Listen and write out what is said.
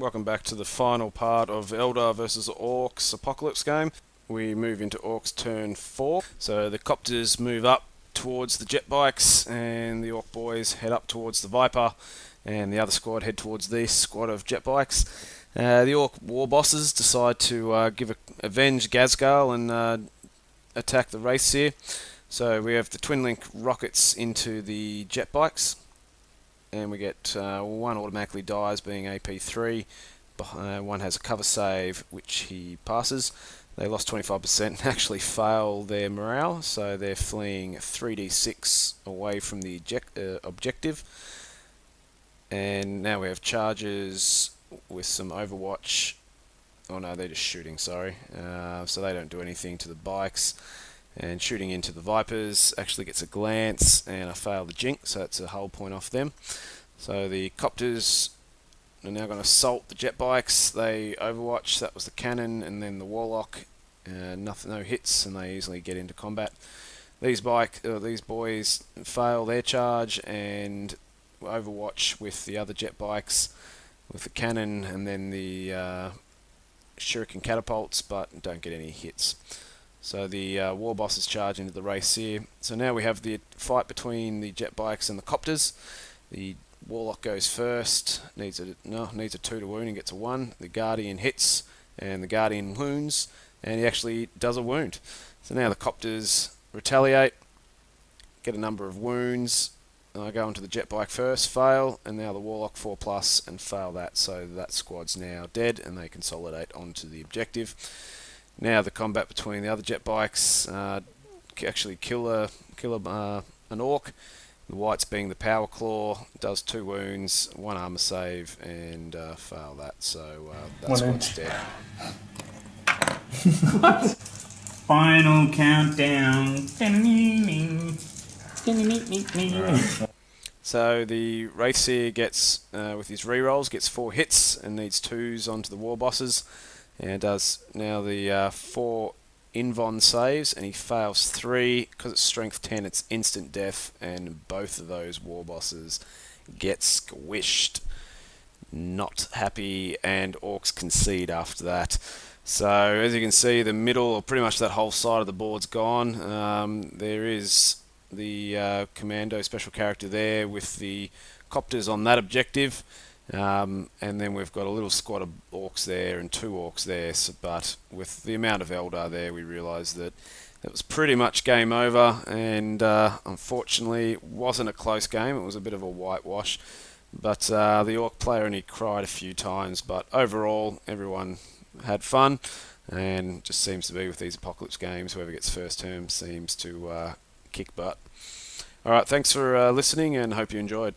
Welcome back to the final part of Eldar versus Orks Apocalypse game. We move into Orks turn 4. So the copters move up towards the jet bikes and the Orc boys head up towards the Viper, and the other squad head towards this squad of jet bikes. The Orc war bosses decide to avenge Gazgal and attack the race here. So we have the twin link rockets into the jet bikes, and we get one automatically dies, being AP3. One has a cover save, which he passes. They lost 25% and actually fail their morale, so they're fleeing 3d6 away from the objective. And now we have charges with some overwatch. Oh no, they're just shooting, sorry. So they don't do anything to the bikes. And shooting into the Vipers actually gets a glance, and I fail the jink, so that's a whole point off them. So the copters are now going to assault the jet bikes. They overwatch, that was the cannon, and then the warlock. No hits, and they easily get into combat. These boys fail their charge and overwatch with the other jet bikes, with the cannon and then the shuriken catapults, but don't get any hits. So the war bosses charge into the race here. So now we have the fight between the jet bikes and the copters. The warlock goes first, needs a 2 to wound and gets a 1. The guardian hits, and the guardian wounds, and he actually does a wound. So now the copters retaliate, get a number of wounds. I go onto the jet bike first, fail, and now the warlock 4+ and fail that. So that squad's now dead, and they consolidate onto the objective. Now the combat between the other jet bikes actually kill an orc. The whites, being the power claw, does 2 wounds, 1 armor save, and fail that. So that squad's dead. What? Final countdown. So the Wraithseer gets, with his rerolls, gets 4 hits and needs 2s onto the war bosses. And does now the 4 Invon saves, and he fails 3. Because it's strength 10, it's instant death, and both of those war bosses get squished. Not happy, and Orcs concede after that. So as you can see, the middle, or pretty much that whole side of the board's gone. There is the commando special character there with the copters on that objective. And then we've got a little squad of orcs there and 2 orcs there, but with the amount of Eldar there, we realised that it was pretty much game over, and unfortunately it wasn't a close game. It was a bit of a whitewash, but the orc player only cried a few times, but overall everyone had fun, and just seems to be with these apocalypse games, whoever gets first term seems to kick butt. Alright, thanks for listening, and hope you enjoyed.